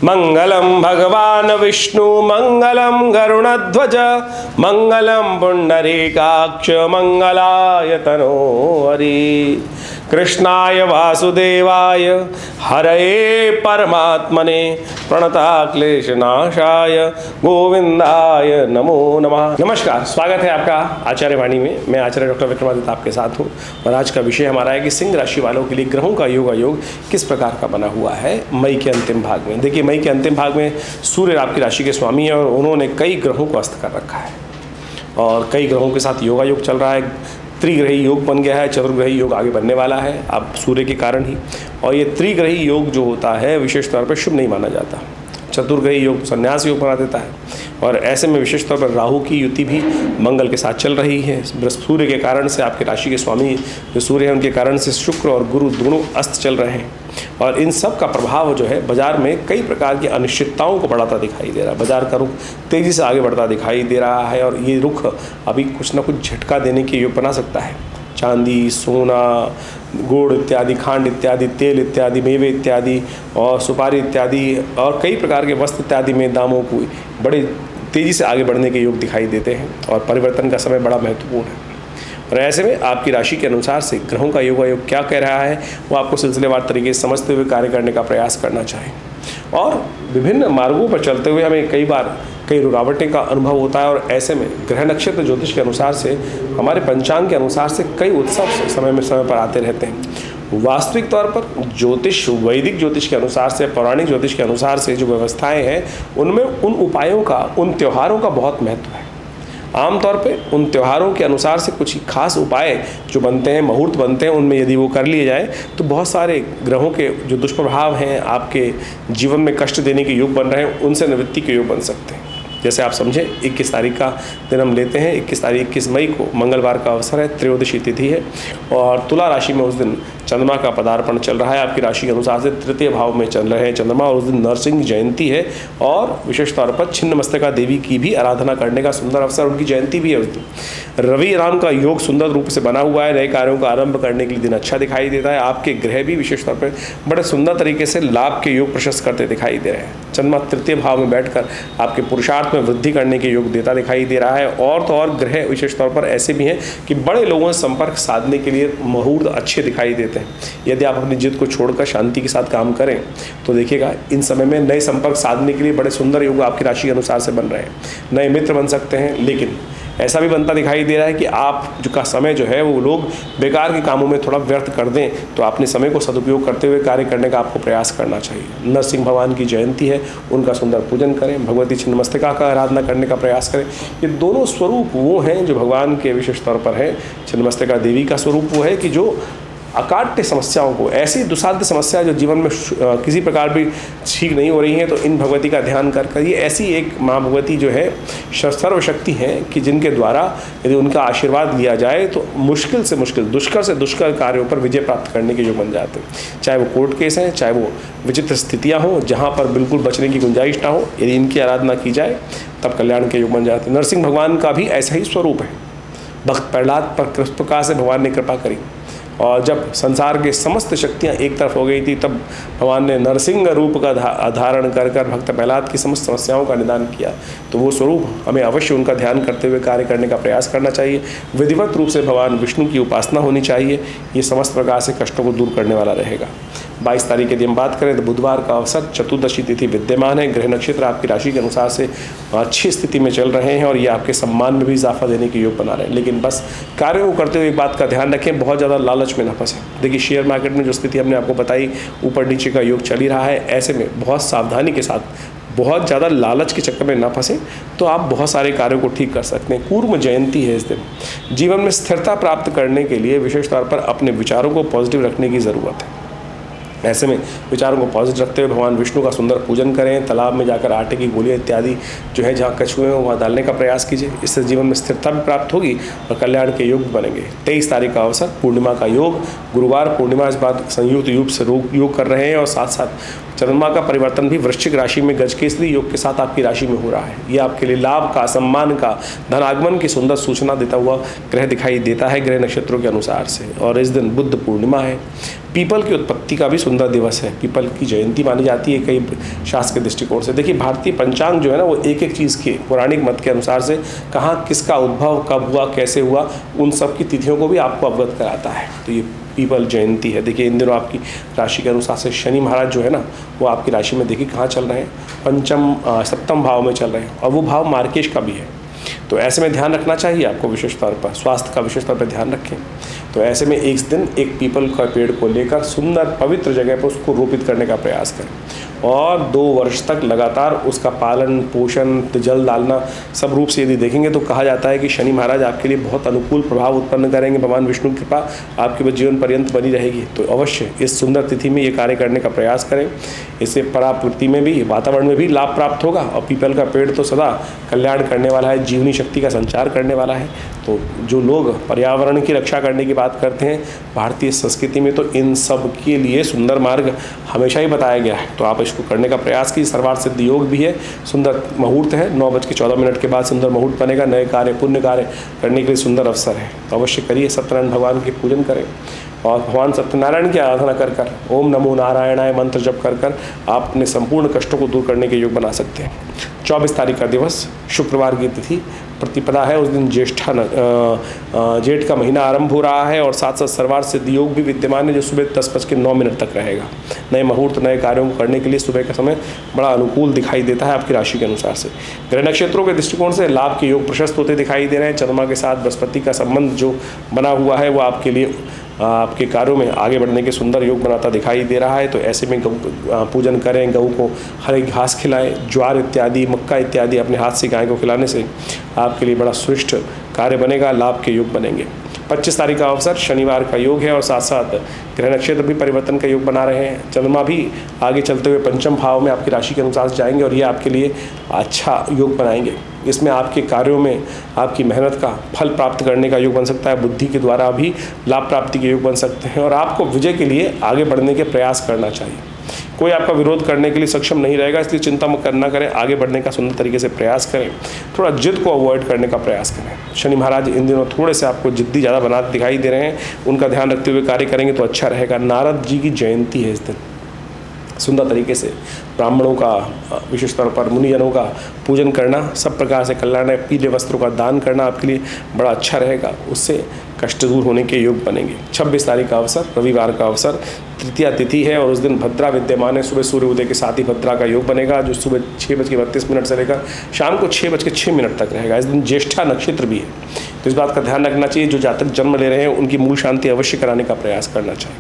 मंगलम भगवान विष्णु मंगलम गरुणध्वज मंगलम पुंडरीकाक्ष मंगलाय तनोहरि। कृष्णाय वासुदेवाय हरये परमात्मने प्रणताक्लेशनाशाय गोविंदाय नमो नमः। नमस्कार, स्वागत है आपका आचार्य वाणी में। मैं आचार्य डॉक्टर विक्रमादित्य आपके साथ हूँ और आज का विषय हमारा है कि सिंह राशि वालों के लिए ग्रहों का योग किस प्रकार का बना हुआ है मई के अंतिम भाग में। देखिए, मई के अंतिम भाग में सूर्य आपकी राशि के स्वामी है और उन्होंने कई ग्रहों को अस्त कर रखा है और कई ग्रहों के साथ योग चल रहा है। त्रिग्रही योग बन गया है, चतुर्ग्रही योग आगे बनने वाला है अब सूर्य के कारण ही। और ये त्रिग्रही योग जो होता है विशेष तौर पर शुभ नहीं माना जाता। चतुर्ग्रही योग तो संन्यास योग बना देता है और ऐसे में विशेष तौर पर राहु की युति भी मंगल के साथ चल रही है। सूर्य के कारण से आपके राशि के स्वामी जो सूर्य है उनके कारण से शुक्र और गुरु दोनों अस्त चल रहे हैं और इन सब का प्रभाव जो है बाजार में कई प्रकार की अनिश्चितताओं को बढ़ाता दिखाई दे रहा है। बाजार का रुख तेज़ी से आगे बढ़ता दिखाई दे रहा है और ये रुख अभी कुछ ना कुछ झटका देने के योग बना सकता है। चांदी, सोना, गुड़ इत्यादि, खांड इत्यादि, तेल इत्यादि, मेवे इत्यादि और सुपारी इत्यादि और कई प्रकार के वस्त्र इत्यादि में दामों को बड़े तेज़ी से आगे बढ़ने के योग दिखाई देते हैं और परिवर्तन का समय बड़ा महत्वपूर्ण है। और ऐसे में आपकी राशि के अनुसार से ग्रहों का योग क्या कह रहा है वो आपको सिलसिलेवार तरीके से समझते हुए कार्य करने का प्रयास करना चाहिए। और विभिन्न मार्गों पर चलते हुए हमें कई रुकावटें का अनुभव होता है और ऐसे में ग्रह नक्षत्र ज्योतिष के अनुसार से हमारे पंचांग के अनुसार से कई उत्सव समय पर आते रहते हैं। वास्तविक तौर पर ज्योतिष, वैदिक ज्योतिष के अनुसार से, पौराणिक ज्योतिष के अनुसार से जो व्यवस्थाएं हैं उनमें उन उपायों का, उन त्योहारों का बहुत महत्व है। आमतौर पे उन त्योहारों के अनुसार से कुछ खास उपाय जो बनते हैं, मुहूर्त बनते हैं, उनमें यदि वो कर लिए जाए तो बहुत सारे ग्रहों के जो दुष्प्रभाव हैं आपके जीवन में कष्ट देने के योग बन रहे हैं उनसे निवृत्ति के योग बन सकते हैं। जैसे आप समझें 21 तारीख का दिन हम लेते हैं। 21 मई को मंगलवार का अवसर है, त्रयोदशी तिथि है और तुला राशि में उस दिन चंद्रमा का पदार्पण चल रहा है। आपकी राशि के अनुसार से तृतीय भाव में चल रहे हैं चंद्रमा और उस दिन नरसिंह जयंती है और विशेष तौर पर छिन्नमस्तिका देवी की भी आराधना करने का सुंदर अवसर, उनकी जयंती भी है उस दिन। रवि राम का योग सुंदर रूप से बना हुआ है, नए कार्यों का आरंभ करने के लिए दिन अच्छा दिखाई देता है। आपके ग्रह भी विशेष तौर पर बड़े सुंदर तरीके से लाभ के योग प्रशस्त करते दिखाई दे रहे हैं। चंद्रमा तृतीय भाव में बैठकर आपके पुरुषार्थ में वृद्धि करने के योग देता दिखाई दे रहा है। और तो और ग्रह विशेष तौर पर ऐसे भी हैं कि बड़े लोगों से संपर्क साधने के लिए मुहूर्त अच्छे दिखाई देते हैं। यदि आप अपनी जिद को छोड़कर शांति के साथ काम करें तो देखिएगा इन समय में नए संपर्क साधने के लिए बड़े सुंदर योग आपकी राशि के अनुसार से बन रहे हैं। नए मित्र बन सकते हैं, लेकिन ऐसा भी बनता दिखाई दे रहा है कि आप जो का समय जो है वो लोग बेकार के कामों में थोड़ा व्यर्थ कर दें, तो अपने समय को सदुपयोग करते हुए कार्य करने का आपको प्रयास करना चाहिए। नरसिंह भगवान की जयंती है, उनका सुंदर पूजन करें, भगवती छिन्नमस्तिका का आराधना करने का प्रयास करें। ये दोनों स्वरूप वो हैं जो भगवान के विशेष तौर पर है। छिन्नमस्तिका देवी का स्वरूप वो है कि जो अकाट्य समस्याओं को, ऐसी दुसाध्य समस्या जो जीवन में किसी प्रकार भी ठीक नहीं हो रही हैं, तो इन भगवती का ध्यान कर ये ऐसी एक माँ भगवती जो है सर्वशक्ति हैं कि जिनके द्वारा यदि उनका आशीर्वाद लिया जाए तो मुश्किल से मुश्किल, दुष्कर से दुष्कर कार्यों पर विजय प्राप्त करने के योग बन जाते हैं। चाहे वो कोर्ट केस हैं, चाहे वो विचित्र स्थितियाँ हों जहाँ पर बिल्कुल बचने की गुंजाइश ना हो, यदि इनकी आराधना की जाए तब कल्याण के योग बन जाते हैं। नरसिंह भगवान का भी ऐसा ही स्वरूप है। भक्त प्रहलाद पर किस प्रकार से भगवान ने कृपा करी और जब संसार की समस्त शक्तियां एक तरफ हो गई थी तब भगवान ने नरसिंह रूप का धारण कर भक्त प्रहलाद की समस्त समस्याओं का निदान किया। तो वो स्वरूप हमें अवश्य उनका ध्यान करते हुए कार्य करने का प्रयास करना चाहिए। विधिवत रूप से भगवान विष्णु की उपासना होनी चाहिए। ये समस्त प्रकार से कष्टों को दूर करने वाला रहेगा। 22 तारीख यदि हम बात करें तो बुधवार का अवसर, चतुर्दशी तिथि विद्यमान है। ग्रह नक्षत्र आपकी राशि के अनुसार से अच्छी स्थिति में चल रहे हैं और ये आपके सम्मान में भी इजाफा देने के योग बना रहे हैं। लेकिन बस कार्यों को करते हुए एक बात का ध्यान रखें, बहुत ज़्यादा लालच में न फंसे। देखिए, शेयर मार्केट में जो स्थिति हमने आपको बताई, ऊपर नीचे का योग चल ही रहा है। ऐसे में बहुत सावधानी के साथ, बहुत ज़्यादा लालच के चक्कर में ना फंसे तो आप बहुत सारे कार्यों को ठीक कर सकते हैं। कूर्म जयंती है इस दिन। जीवन में स्थिरता प्राप्त करने के लिए विशेष तौर पर अपने विचारों को पॉजिटिव रखने की ज़रूरत है। ऐसे में विचारों को पॉजिटिव रखते हुए भगवान विष्णु का सुंदर पूजन करें। तालाब में जाकर आटे की गोलियाँ इत्यादि जो है जहाँ कछुए हैं वहाँ डालने का प्रयास कीजिए। इससे जीवन में स्थिरता भी प्राप्त होगी और कल्याण के योग बनेंगे। 23 तारीख का अवसर, पूर्णिमा का योग, गुरुवार पूर्णिमा इस बात संयुक्त योग से योग कर रहे हैं और साथ साथ चंद्रमा का परिवर्तन भी वृश्चिक राशि में गजकेसरी योग के साथ आपकी राशि में हो रहा है। ये आपके लिए लाभ का, सम्मान का, धनागमन की सुंदर सूचना देता हुआ ग्रह दिखाई देता है ग्रह नक्षत्रों के अनुसार से। और इस दिन बुद्ध पूर्णिमा है। पीपल की उत्पत्ति का भी सुंदर दिवस है, पीपल की जयंती मानी जाती है कई शास्त्र के दृष्टिकोण से। देखिए भारतीय पंचांग जो है ना वो एक एक चीज़ के पौराणिक मत के अनुसार से कहाँ किसका उद्भव कब हुआ कैसे हुआ उन सब की तिथियों को भी आपको अवगत कराता है। तो ये पीपल जयंती है। देखिए इन दिनों आपकी राशि के अनुसार से शनि महाराज जो है ना वो आपकी राशि में देखिए कहाँ चल रहे हैं, सप्तम भाव में चल रहे हैं और वो भाव मार्केश का भी है। तो ऐसे में ध्यान रखना चाहिए आपको, विशेष तौर पर स्वास्थ्य का विशेष तौर पर ध्यान रखें। तो ऐसे में एक दिन एक पीपल का पेड़ को लेकर सुंदर पवित्र जगह पर उसको रोपित करने का प्रयास करें और 2 वर्ष तक लगातार उसका पालन पोषण जल डालना सब रूप से यदि देखेंगे तो कहा जाता है कि शनि महाराज आपके लिए बहुत अनुकूल प्रभाव उत्पन्न करेंगे। भगवान विष्णु की कृपा आपके जीवन पर्यंत बनी रहेगी। तो अवश्य इस सुंदर तिथि में ये कार्य करने का प्रयास करें। इससे पराप्रकृति में भी वातावरण में भी लाभ प्राप्त होगा और पीपल का पेड़ तो सदा कल्याण करने वाला है, जीवनी शक्ति का संचार करने वाला है। तो जो लोग पर्यावरण की रक्षा करने की बात करते हैं भारतीय संस्कृति में तो इन सब के लिए सुंदर मार्ग हमेशा ही बताया गया है। तो आप इसको करने का प्रयास कीजिए। सर्वार्थ सिद्ध योग भी है, सुंदर मुहूर्त है, 9:14 के बाद सुंदर मुहूर्त बनेगा। नए कार्य पुण्य कार्य करने के लिए सुंदर अवसर है। तो अवश्य करिए, सत्यनारायण भगवान के पूजन करें और भगवान सत्यनारायण की आराधना कर ओम नमो नारायणाय मंत्र जप कर आप अपने संपूर्ण कष्टों को दूर करने के योग बना सकते हैं। 24 तारीख का दिवस शुक्रवार की तिथि प्रतिपदा है। उस दिन जेठ का महीना आरंभ हो रहा है और साथ साथ सर्वार्थ सिद्ध योग भी विद्यमान है जो सुबह 10:09 तक रहेगा। नए मुहूर्त नए कार्यों को करने के लिए सुबह का समय बड़ा अनुकूल दिखाई देता है आपकी राशि के अनुसार से। ग्रह नक्षत्रों के दृष्टिकोण से लाभ के योग प्रशस्त होते दिखाई दे रहे हैं। चंद्रमा के साथ बृहस्पति का संबंध जो बना हुआ है वो आपके लिए आपके कार्यों में आगे बढ़ने के सुंदर योग बनाता दिखाई दे रहा है। तो ऐसे में गौ पूजन करें, गऊ को हरे घास खिलाएं, ज्वार इत्यादि मक्का इत्यादि अपने हाथ से गाय को खिलाने से आपके लिए बड़ा श्रेष्ठ कार्य बनेगा, लाभ के योग बनेंगे। 25 तारीख का अवसर शनिवार का योग है और साथ साथ ग्रह नक्षत्र भी परिवर्तन का योग बना रहे हैं। चंद्रमा भी आगे चलते हुए पंचम भाव में आपकी राशि के अनुसार जाएंगे और ये आपके लिए अच्छा योग बनाएंगे। इसमें आपके कार्यों में आपकी मेहनत का फल प्राप्त करने का योग बन सकता है। बुद्धि के द्वारा भी लाभ प्राप्ति के योग बन सकते हैं और आपको विजय के लिए आगे बढ़ने के प्रयास करना चाहिए। कोई आपका विरोध करने के लिए सक्षम नहीं रहेगा, इसलिए चिंता मत करना करें, आगे बढ़ने का सुंदर तरीके से प्रयास करें। थोड़ा जिद को अवॉइड करने का प्रयास करें। शनि महाराज इन दिनों थोड़े से आपको जिद्दी ज़्यादा बनाते दिखाई दे रहे हैं, उनका ध्यान रखते हुए कार्य करेंगे तो अच्छा रहेगा। नारद जी की जयंती है इस दिन, सुंदर तरीके से ब्राह्मणों का विशेष तौर पर मुनिजनों का पूजन करना, सब प्रकार से कल्याण है। पीले वस्त्रों का दान करना आपके लिए बड़ा अच्छा रहेगा, उससे कष्ट दूर होने के योग बनेंगे। 26 तारीख का अवसर रविवार का अवसर तृतीया तिथि है और उस दिन भद्रा विद्यमान है। सुबह सूर्य उदय के साथ ही भद्रा का योग बनेगा जो सुबह 6:32 से लेकर शाम को 6:06 तक रहेगा। इस दिन ज्येष्ठा नक्षत्र भी है, तो इस बात का ध्यान रखना चाहिए। जो जातक जन्म ले रहे हैं उनकी मूल शांति अवश्य कराने का प्रयास करना चाहिए।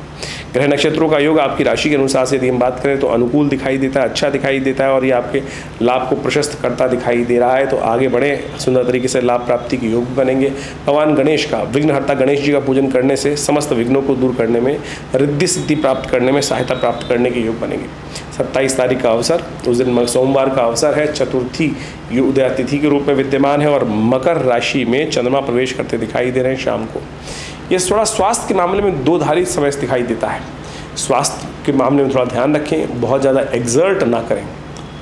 ग्रह नक्षत्रों का योग आपकी राशि के अनुसार से यदि हम बात करें तो अनुकूल दिखाई देता है, अच्छा दिखाई देता है और ये आपके लाभ को प्रशस्त करता दिखाई दे रहा है। तो आगे बढ़े, सुंदर तरीके से लाभ प्राप्ति के योग बनेंगे। भगवान गणेश का विघ्नहर्ता गणेश जी का पूजन करने से समस्त विघ्नों को दूर करने में, रिद्धि सिद्धि प्राप्त करने में सहायता प्राप्त करने के योग बनेंगे। 27 तारीख का अवसर उस दिन सोमवार का अवसर है, चतुर्थी उदय तिथि के रूप में विद्यमान है और मकर राशि में चंद्रमा प्रवेश करते दिखाई दे रहे हैं शाम को। ये थोड़ा स्वास्थ्य के मामले में दो धारी समय दिखाई देता है। स्वास्थ्य के मामले में थोड़ा ध्यान रखें, बहुत ज़्यादा एग्जर्ट ना करें।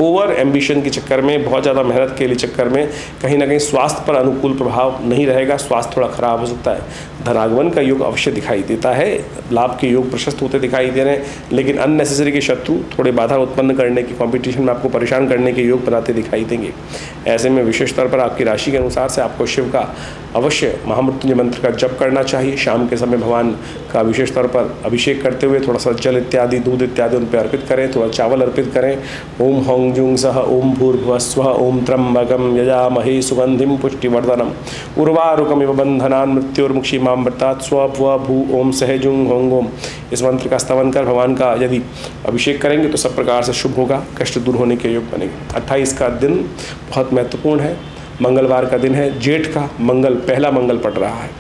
ओवर एम्बिशन के चक्कर में, बहुत ज़्यादा मेहनत के लिए चक्कर में कहीं ना कहीं स्वास्थ्य पर अनुकूल प्रभाव नहीं रहेगा, स्वास्थ्य थोड़ा खराब हो सकता है। धनागमन का योग अवश्य दिखाई देता है, लाभ के योग प्रशस्त होते दिखाई दे रहे हैं, लेकिन अननेसेसरी के शत्रु थोड़े बाधा उत्पन्न करने की, कंपटीशन में आपको परेशान करने के योग बनाते दिखाई देंगे। ऐसे में विशेष तौर पर आपकी राशि के अनुसार से आपको शिव का अवश्य महामृत्युंजय मंत्र का जप करना चाहिए। शाम के समय भगवान का विशेष तौर पर अभिषेक करते हुए थोड़ा सा जल इत्यादि दूध इत्यादि उन पर अर्पित करें, थोड़ा चावल अर्पित करें। ओम हौं जुंग सह ओम भूर्भुवस्वः ओम त्र्यंबकं यजामहे सुगंधिं पुष्टिवर्धनम् उर्वारुकमिव बंधनान् मृत्युर्मुक्षीमामृतात् स्वभुव भू ओम सह जुंग होंग ओम। इस मंत्र का स्तवन कर भगवान का यदि अभिषेक करेंगे तो सब प्रकार से शुभ होगा, कष्ट दूर होने के योग बनेंगे। 28 का दिन बहुत महत्वपूर्ण है, मंगलवार का दिन है, जेठ का मंगल पहला मंगल पड़ रहा है।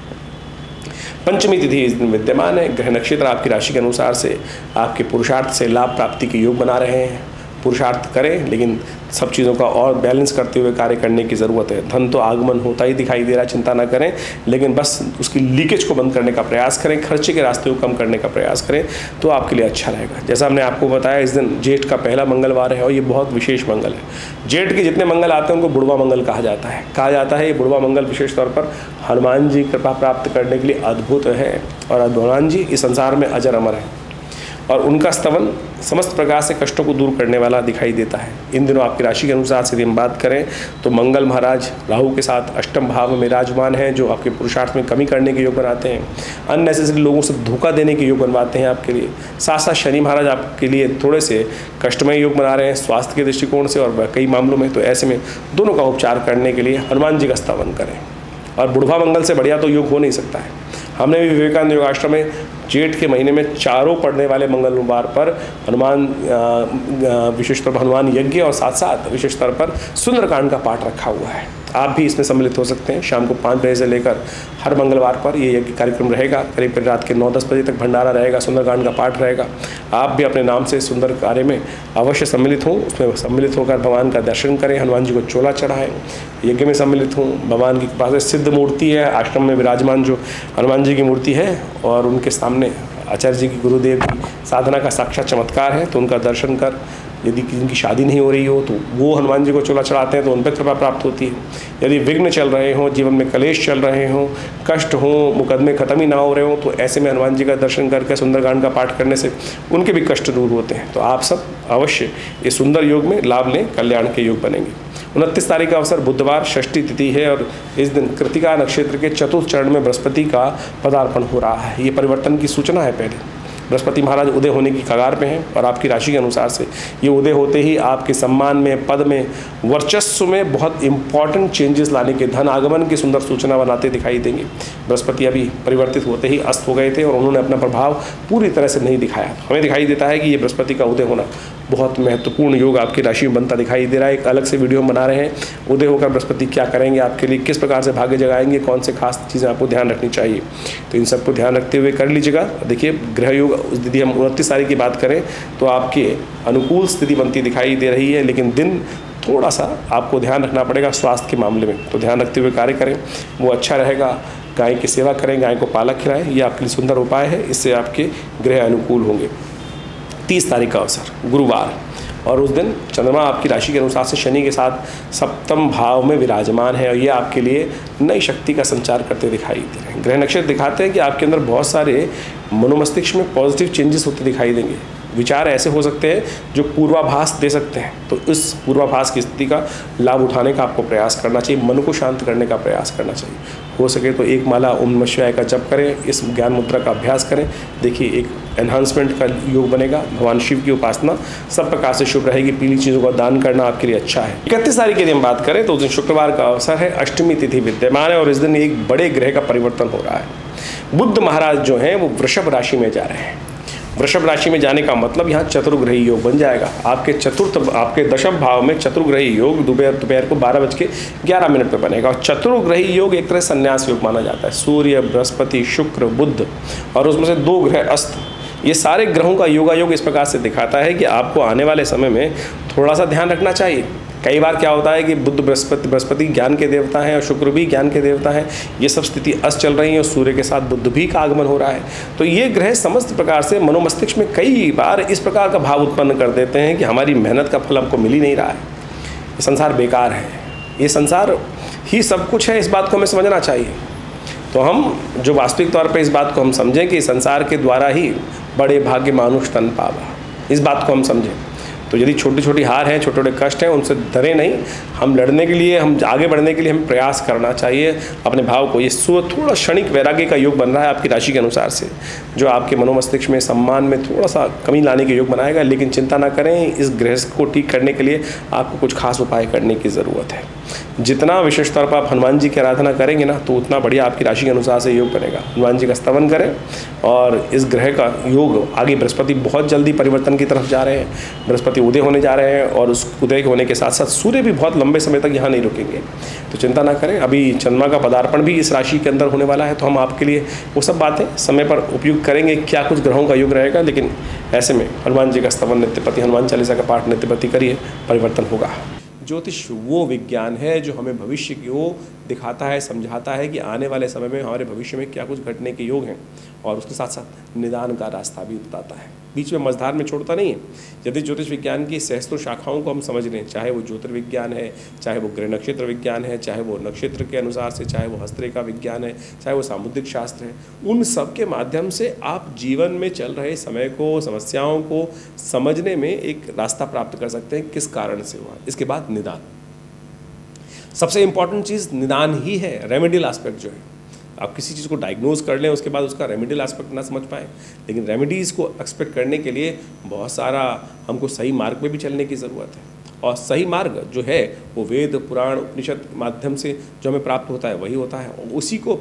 पंचमी तिथि इस दिन विद्यमान है। ग्रह नक्षत्र आपकी राशि के अनुसार से आपके पुरुषार्थ से लाभ प्राप्ति के योग बना रहे हैं। पुरुषार्थ करें लेकिन सब चीज़ों का और बैलेंस करते हुए कार्य करने की ज़रूरत है। धन तो आगमन होता ही दिखाई दे रहा है, चिंता ना करें, लेकिन बस उसकी लीकेज को बंद करने का प्रयास करें, खर्चे के रास्ते को कम करने का प्रयास करें तो आपके लिए अच्छा रहेगा। जैसा हमने आपको बताया इस दिन जेठ का पहला मंगलवार है और ये बहुत विशेष मंगल है। जेठ के जितने मंगल आते हैं उनको बुढ़वा मंगल कहा जाता है। ये बुढ़वा मंगल विशेष तौर पर हनुमान जी कृपा प्राप्त करने के लिए अद्भुत है और हनुमान जी इस संसार में अजर अमर है। और उनका स्तवन समस्त प्रकार से कष्टों को दूर करने वाला दिखाई देता है। इन दिनों आपकी राशि के अनुसार से यदि हम बात करें तो मंगल महाराज राहु के साथ अष्टम भाव में विराजमान हैं, जो आपके पुरुषार्थ में कमी करने के योग बनाते हैं, अननेसेसरी लोगों से धोखा देने के योग बनवाते हैं आपके लिए। साथ साथ शनि महाराज आपके लिए थोड़े से कष्टमय योग बना रहे हैं स्वास्थ्य के दृष्टिकोण से और कई मामलों में। तो ऐसे में दोनों का उपचार करने के लिए हनुमान जी का स्तवन करें, और बुढ़वा मंगल से बढ़िया तो योग हो नहीं सकता है। हमने भी विवेकानंद योगाश्रम में जेठ के महीने में चारों पड़ने वाले मंगलवार पर हनुमान विशेष तौर पर हनुमान यज्ञ और साथ साथ विशेष तौर पर सुंदरकांड का पाठ रखा हुआ है। आप भी इसमें सम्मिलित हो सकते हैं। शाम को 5 बजे से लेकर हर मंगलवार पर ये यज्ञ कार्यक्रम रहेगा। करीब रात के 9-10 बजे तक भंडारा रहेगा, सुंदरकांड का पाठ रहेगा। आप भी अपने नाम से सुंदर कार्य में अवश्य सम्मिलित हों। उसमें सम्मिलित होकर भगवान का दर्शन करें, हनुमान जी को चोला चढ़ाएं, यज्ञ में सम्मिलित हों। भगवान की कृपा से सिद्ध मूर्ति है आश्रम में विराजमान, जो हनुमान जी की मूर्ति है, और उनके सामने आचार्य जी की गुरुदेव की साधना का साक्षात चमत्कार है। तो उनका दर्शन कर, यदि जिनकी शादी नहीं हो रही हो तो वो हनुमान जी को चोला चढ़ाते हैं तो उन पर कृपा प्राप्त होती है। यदि विघ्न चल रहे हों, जीवन में कलेश चल रहे हों, कष्ट हों, मुकदमे खत्म ही ना हो रहे हों, तो ऐसे में हनुमान जी का दर्शन करके सुंदरकांड का पाठ करने से उनके भी कष्ट दूर होते हैं। तो आप सब अवश्य इस सुंदर योग में लाभ लें, कल्याण के योग बनेंगे। 29 तारीख का अवसर बुधवार, षष्ठी तिथि है और इस दिन कृतिका नक्षत्र के चतुर्थ चरण में बृहस्पति का पदार्पण हो रहा है। ये परिवर्तन की सूचना है। पहले बृहस्पति महाराज उदय होने की कगार पे हैं और आपकी राशि के अनुसार से ये उदय होते ही आपके सम्मान में, पद में, वर्चस्व में बहुत इंपॉर्टेंट चेंजेस लाने के, धन आगमन की सुंदर सूचना बनाते दिखाई देंगे। बृहस्पति अभी परिवर्तित होते ही अस्त हो गए थे और उन्होंने अपना प्रभाव पूरी तरह से नहीं दिखाया। हमें दिखाई देता है कि ये बृहस्पति का उदय होना बहुत महत्वपूर्ण योग आपकी राशि में बनता दिखाई दे रहा है। एक अलग से वीडियो हम बना रहे हैं, उदय होकर बृहस्पति क्या करेंगे आपके लिए, किस प्रकार से भाग्य जगाएंगे, कौन से खास चीज़ें आपको ध्यान रखनी चाहिए। तो इन सबको ध्यान रखते हुए कर लीजिएगा। देखिए ग्रह योग यदि हम 29 तारीख की बात करें तो आपके अनुकूल स्थिति बनती दिखाई दे रही है, लेकिन दिन थोड़ा सा आपको ध्यान रखना पड़ेगा स्वास्थ्य के मामले में। तो ध्यान रखते हुए कार्य करें, वो अच्छा रहेगा। गाय की सेवा करें, गाय को पालक खिलाएं, ये आपके लिए सुंदर उपाय है। इससे आपके ग्रह अनुकूल होंगे। 30 तारीख का अवसर गुरुवार, और उस दिन चंद्रमा आपकी राशि के अनुसार से शनि के साथ सप्तम भाव में विराजमान है और ये आपके लिए नई शक्ति का संचार करते दिखाई दे रहे हैं। ग्रह नक्षत्र दिखाते हैं कि आपके अंदर बहुत सारे मनोमस्तिष्क में पॉजिटिव चेंजेस होते दिखाई देंगे। विचार ऐसे हो सकते हैं जो पूर्वाभास दे सकते हैं। तो इस पूर्वाभास की स्थिति का लाभ उठाने का आपको प्रयास करना चाहिए, मन को शांत करने का प्रयास करना चाहिए। हो सके तो एक माला ओम नमः शिवाय का जप करें, इस ज्ञान मुद्रा का अभ्यास करें। देखिए एक एनहांसमेंट का योग बनेगा। भगवान शिव की उपासना सब प्रकार से शुभ रहेगी। पीली चीज़ों का दान करना आपके लिए अच्छा है। 31 तारीख की यदि हम बात करें तो उस दिन शुक्रवार का अवसर है, अष्टमी तिथि विद्यमान है और इस दिन एक बड़े ग्रह का परिवर्तन हो रहा है। बुध महाराज जो हैं वो वृषभ राशि में जा रहे हैं। वृषभ राशि में जाने का मतलब यहाँ चतुर्ग्रही योग बन जाएगा। आपके दशम भाव में चतुर्ग्रही योग दोपहर को 12:11 पर बनेगा। और चतुर्ग्रही योग एक तरह संन्यास योग माना जाता है। सूर्य, बृहस्पति, शुक्र, बुध और उसमें से 2 ग्रह अस्त, ये सारे ग्रहों का योगायोग इस प्रकार से दिखाता है कि आपको आने वाले समय में थोड़ा सा ध्यान रखना चाहिए। कई बार क्या होता है कि बुध बृहस्पति ज्ञान के देवता हैं और शुक्र भी ज्ञान के देवता हैं। ये सब स्थिति अस्त चल रही है और सूर्य के साथ बुध भी का आगमन हो रहा है। तो ये ग्रह समस्त प्रकार से मनोमस्तिष्क में कई बार इस प्रकार का भाव उत्पन्न कर देते हैं कि हमारी मेहनत का फल हमको मिल ही नहीं रहा है, ये संसार बेकार है, ये संसार ही सब कुछ है। इस बात को हमें समझना चाहिए। तो हम जो वास्तविक तौर पर इस बात को हम समझें कि संसार के द्वारा ही बड़े भाग्य मानुष तन पावा, इस बात को हम समझें। तो यदि छोटी छोटी हार हैं, छोटे छोटे कष्ट हैं, उनसे डरे नहीं। हम लड़ने के लिए, हम आगे बढ़ने के लिए हमें प्रयास करना चाहिए अपने भाव को। ये थोड़ा क्षणिक वैराग्य का योग बन रहा है आपकी राशि के अनुसार से, जो आपके मनोमस्तिष्क में सम्मान में थोड़ा सा कमी लाने के योग बनाएगा। लेकिन चिंता ना करें, इस ग्रह को ठीक करने के लिए आपको कुछ खास उपाय करने की ज़रूरत है। जितना विशेष तौर पर आप हनुमान जी की आराधना करेंगे ना, तो उतना बढ़िया आपकी राशि के अनुसार से योग बनेगा। हनुमान जी का स्तवन करें और इस ग्रह का योग आगे, बृहस्पति बहुत जल्दी परिवर्तन की तरफ जा रहे हैं, बृहस्पति उदय होने जा रहे हैं और उस उदय होने के साथ साथ सूर्य भी बहुत लंबे समय तक यहाँ नहीं रुकेंगे। तो चिंता ना करें, अभी चंद्रमा का पदार्पण भी इस राशि के अंदर होने वाला है। तो हम आपके लिए वो सब बातें समय पर उपयुक्त करेंगे, क्या कुछ ग्रहों का योग रहेगा। लेकिन ऐसे में हनुमान जी का स्तवन नित्यपति, हनुमान चालीसा का पाठ नित्यपति करिए, परिवर्तन होगा। ज्योतिष वो विज्ञान है जो हमें भविष्य को दिखाता है, समझाता है कि आने वाले समय में हमारे भविष्य में क्या कुछ घटने के योग हैं, और उसके साथ साथ निदान का रास्ता भी बताता है, बीच में मझधार में छोड़ता नहीं है। यदि ज्योतिष विज्ञान की सहस्त्रों शाखाओं को हम समझ लें, चाहे वो ज्योतिर्विज्ञान है, चाहे वो ग्रह नक्षत्र विज्ञान है, चाहे वो नक्षत्र के अनुसार से, चाहे वो हस्तरेखा विज्ञान है, चाहे वो सामुद्रिक शास्त्र है, उन सब के माध्यम से आप जीवन में चल रहे समय को, समस्याओं को समझने में एक रास्ता प्राप्त कर सकते हैं, किस कारण से हुआ। इसके बाद निदान, सबसे इंपॉर्टेंट चीज़ निदान ही है, रेमेडियल एस्पेक्ट जो है। आप किसी चीज़ को डायग्नोज कर लें, उसके बाद उसका रेमेडियल एस्पेक्ट ना समझ पाएँ, लेकिन रेमेडीज़ को एक्सपेक्ट करने के लिए बहुत सारा हमको सही मार्ग पे भी चलने की ज़रूरत है। और सही मार्ग जो है वो वेद, पुराण, उपनिषद माध्यम से जो हमें प्राप्त होता है वही होता है। और उसी को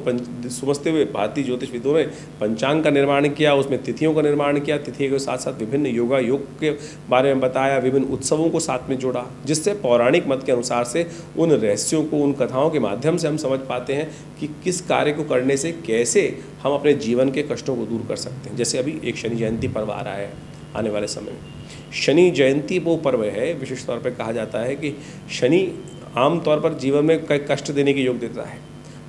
समझते हुए भारतीय ज्योतिषविदों ने पंचांग का निर्माण किया, उसमें तिथियों का निर्माण किया, तिथि के साथ साथ विभिन्न योगा योग के बारे में बताया, विभिन्न उत्सवों को साथ में जोड़ा, जिससे पौराणिक मत के अनुसार से उन रहस्यों को, उन कथाओं के माध्यम से हम समझ पाते हैं कि किस कार्य को करने से कैसे हम अपने जीवन के कष्टों को दूर कर सकते हैं। जैसे अभी एक शनि जयंती पर्व आ रहा है आने वाले समय में। शनि जयंती वो पर्व है, विशेष तौर पे कहा जाता है कि शनि आमतौर पर जीवन में कई कष्ट देने के योग देता है,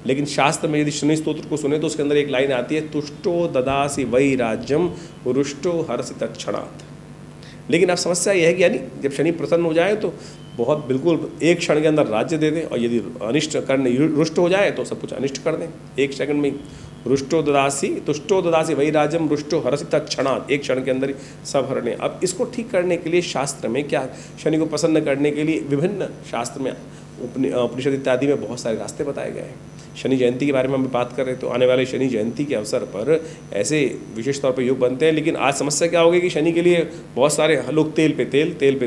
लेकिन शास्त्र में यदि शनि स्तोत्र को सुने तो उसके अंदर एक लाइन आती है, तुष्टो ददासी वै राज्यम रुष्टो हर्षि तत्क्षणात्। लेकिन अब समस्या यह है कि यानी जब शनि प्रसन्न हो जाए तो बहुत बिल्कुल एक क्षण के अंदर राज्य दे दें, और यदि अनिष्ट करने रुष्ट हो जाए तो सब कुछ अनिष्ट कर दें एक सेकंड में ही। रुष्टो ददासी तुष्टो ददासी वही राजम रुष्टो हरसि तत्क्षणात्, एक क्षण के अंदर ही सब हर लें। अब इसको ठीक करने के लिए शास्त्र में क्या, शनि को प्रसन्न करने के लिए विभिन्न शास्त्र में, उपनिषद इत्यादि में बहुत सारे रास्ते बताए गए हैं। शनि जयंती के बारे में हम बात कर रहे हैं, तो आने वाले शनि जयंती के अवसर पर ऐसे विशेष तौर पर योग बनते हैं। लेकिन आज समस्या क्या होगी कि शनि के लिए बहुत सारे लोग तेल पे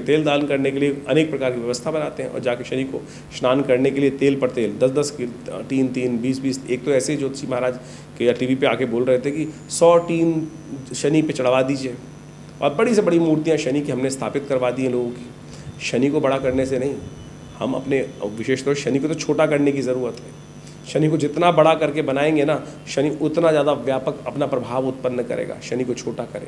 तेल दान करने के लिए अनेक प्रकार की व्यवस्था बनाते हैं, और जाके शनि को स्नान करने के लिए तेल पर तेल 10-10 की 3-3 20-20, एक तो ऐसे ज्योतिषी महाराज के या टीवी पे आके बोल रहे थे कि 100 टीन शनि पे चढ़वा दीजिए, और बड़ी से बड़ी मूर्तियाँ शनि की हमने स्थापित करवा दी हैं लोगों की। शनि को बड़ा करने से नहीं, हम अपने विशेष तौर शनि को तो छोटा करने की ज़रूरत है। शनि को जितना बड़ा करके बनाएंगे ना, शनि उतना ज़्यादा व्यापक अपना प्रभाव उत्पन्न करेगा। शनि को छोटा करें।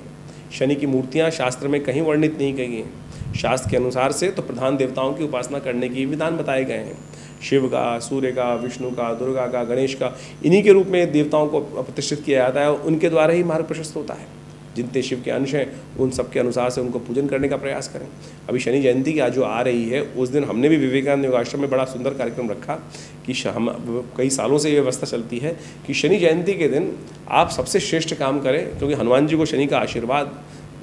शनि की मूर्तियाँ शास्त्र में कहीं वर्णित नहीं की हैं। शास्त्र के अनुसार से तो प्रधान देवताओं की उपासना करने के विधान बताए गए हैं, शिव का, सूर्य का, विष्णु का, दुर्गा का, गणेश का, इन्हीं के रूप में देवताओं को प्रतिष्ठित किया जाता है, और उनके द्वारा ही मार्ग प्रशस्त होता है। जितने शिव के अंश हैं उन सब के अनुसार से उनको पूजन करने का प्रयास करें। अभी शनि जयंती की आज जो आ रही है, उस दिन हमने भी विवेकानंद योगाश्रम में बड़ा सुंदर कार्यक्रम रखा कि हम कई सालों से ये व्यवस्था चलती है कि शनि जयंती के दिन आप सबसे श्रेष्ठ काम करें, क्योंकि हनुमान जी को शनि का आशीर्वाद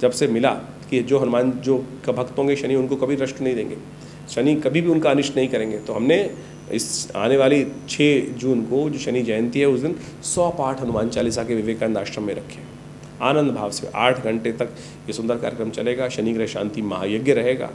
जब से मिला कि जो हनुमान जो का भक्त होंगे शनि उनको कभी नष्ट नहीं देंगे, शनि कभी भी उनका अनिष्ट नहीं करेंगे। तो हमने इस आने वाली 6 जून को जो शनि जयंती है, उस दिन 100 पाठ हनुमान चालीसा के विवेकानंद आश्रम में रखें। आनंद भाव से 8 घंटे तक ये सुंदर कार्यक्रम चलेगा। शनि ग्रह शांति महायज्ञ रहेगा,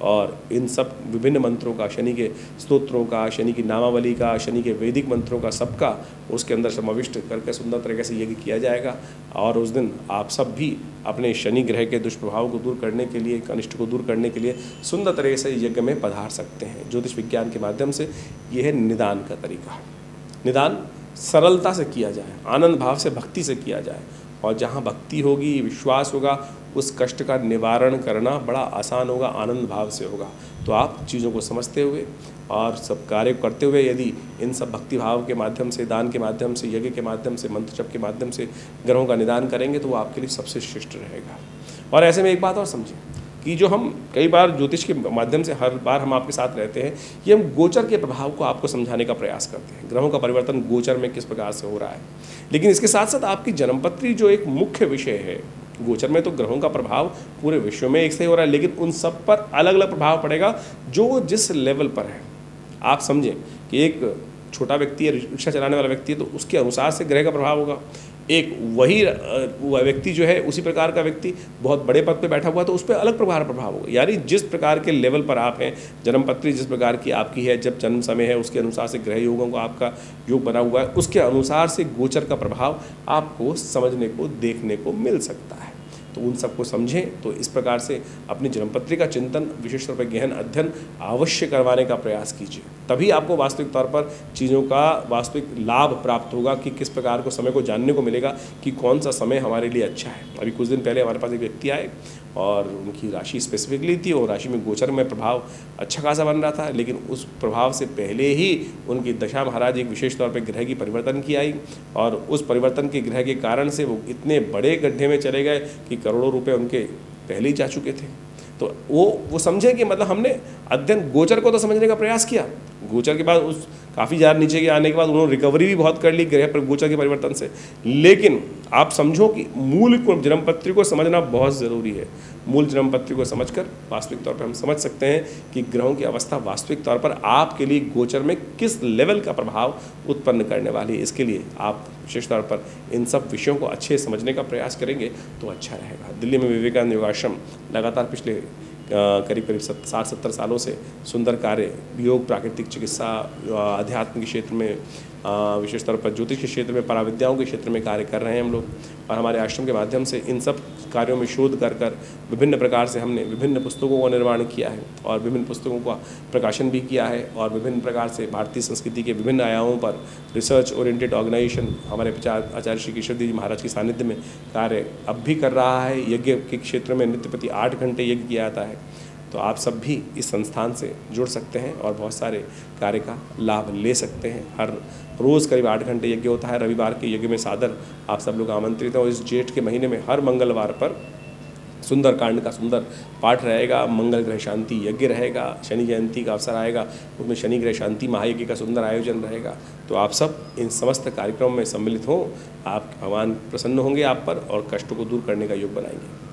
और इन सब विभिन्न मंत्रों का, शनि के स्तोत्रों का, शनि की नामावली का, शनि के वैदिक मंत्रों का, सबका उसके अंदर समाविष्ट करके सुंदर तरीके से यज्ञ किया जाएगा। और उस दिन आप सब भी अपने शनि ग्रह के दुष्प्रभाव को दूर करने के लिए, अनिष्ट को दूर करने के लिए सुंदर तरीके से यज्ञ में पधार सकते हैं। ज्योतिष विज्ञान के माध्यम से यह है निदान का तरीका। निदान सरलता से किया जाए, आनंद भाव से, भक्ति से किया जाए, और जहाँ भक्ति होगी, विश्वास होगा, उस कष्ट का निवारण करना बड़ा आसान होगा, आनंद भाव से होगा। तो आप चीज़ों को समझते हुए और सब कार्य करते हुए यदि इन सब भक्ति भाव के माध्यम से, दान के माध्यम से, यज्ञ के माध्यम से, मंत्र जप के माध्यम से ग्रहों का निदान करेंगे तो वो आपके लिए सबसे श्रेष्ठ रहेगा। और ऐसे में एक बात और समझें कि जो हम कई बार ज्योतिष के माध्यम से हर बार हम आपके साथ रहते हैं, ये हम गोचर के प्रभाव को आपको समझाने का प्रयास करते हैं, ग्रहों का परिवर्तन गोचर में किस प्रकार से हो रहा है। लेकिन इसके साथ साथ आपकी जन्मपत्री जो एक मुख्य विषय है, गोचर में तो ग्रहों का प्रभाव पूरे विश्व में एक से ही हो रहा है, लेकिन उन सब पर अलग अलग प्रभाव पड़ेगा जो जिस लेवल पर है। आप समझें कि एक छोटा व्यक्ति है, रिक्शा चलाने वाला व्यक्ति है, तो उसके अनुसार से ग्रह का प्रभाव होगा। एक वही व्यक्ति जो है, उसी प्रकार का व्यक्ति बहुत बड़े पद पे बैठा हुआ, तो उस पर अलग प्रभाव होगा। यानी जिस प्रकार के लेवल पर आप हैं, जन्मपत्री जिस प्रकार की आपकी है, जब जन्म समय है, उसके अनुसार से ग्रह योगों का आपका योग बना हुआ है, उसके अनुसार से गोचर का प्रभाव आपको समझने को, देखने को मिल सकता है। तो उन सबको समझें। तो इस प्रकार से अपनी जन्मपत्री का चिंतन, विशेष तौर पर गहन अध्ययन अवश्य करवाने का प्रयास कीजिए, तभी आपको वास्तविक तौर पर चीज़ों का वास्तविक लाभ प्राप्त होगा कि किस प्रकार को समय को जानने को मिलेगा कि कौन सा समय हमारे लिए अच्छा है। अभी कुछ दिन पहले हमारे पास एक व्यक्ति आए और उनकी राशि स्पेसिफिकली थी और राशि में गोचर में प्रभाव अच्छा खासा बन रहा था, लेकिन उस प्रभाव से पहले ही उनकी दशा महाराज एक विशेष तौर पर ग्रह की परिवर्तन की आई और उस परिवर्तन के ग्रह के कारण से वो इतने बड़े गड्ढे में चले गए कि करोड़ों रुपए उनके पहले ही जा चुके थे। तो वो समझे कि मतलब हमने अध्ययन गोचर को तो समझने का प्रयास किया, गोचर के बाद उस काफ़ी ज़्यादा नीचे के आने के बाद उन्होंने रिकवरी भी बहुत कर ली ग्रह पर गोचर के परिवर्तन से, लेकिन आप समझो कि मूल जन्मपत्री को समझना बहुत ज़रूरी है। मूल जन्मपत्री को समझकर वास्तविक तौर पर हम समझ सकते हैं कि ग्रहों की अवस्था वास्तविक तौर पर आपके लिए गोचर में किस लेवल का प्रभाव उत्पन्न करने वाली है। इसके लिए आप विशेष तौर पर इन सब विषयों को अच्छे समझने का प्रयास करेंगे तो अच्छा रहेगा। दिल्ली में विवेकानंद योगाश्रम लगातार पिछले करीब 60-70 सालों से सुंदर कार्य योग, प्राकृतिक चिकित्सा, अध्यात्म के क्षेत्र में, विशेष तौर पर ज्योतिष के क्षेत्र में, पराविद्याओं के क्षेत्र में कार्य कर रहे हैं हम लोग। और हमारे आश्रम के माध्यम से इन सब कार्यों में शोध कर विभिन्न प्रकार से हमने विभिन्न पुस्तकों का निर्माण किया है और विभिन्न पुस्तकों का प्रकाशन भी किया है और विभिन्न प्रकार से भारतीय संस्कृति के विभिन्न आयामों पर रिसर्च ओरिएंटेड ऑर्गेनाइजेशन हमारे आचार्य श्री केशव जी महाराज के सानिध्य में कार्य अब भी कर रहा है। यज्ञ के क्षेत्र में नित्य प्रति 8 घंटे यज्ञ किया जाता है। तो आप सब भी इस संस्थान से जुड़ सकते हैं और बहुत सारे कार्य का लाभ ले सकते हैं। हर रोज़ करीब 8 घंटे यज्ञ होता है। रविवार के यज्ञ में सादर आप सब लोग आमंत्रित हैं और इस जेठ के महीने में हर मंगलवार पर सुंदर कांड का सुंदर पाठ रहेगा, मंगल ग्रह शांति यज्ञ रहेगा, शनि जयंती का अवसर आएगा, उसमें शनि ग्रह शांति महायज्ञ का सुंदर आयोजन रहेगा। तो आप सब इन समस्त कार्यक्रमों में सम्मिलित हों, आप भगवान प्रसन्न होंगे आप पर और कष्टों को दूर करने का योग बनाएंगे।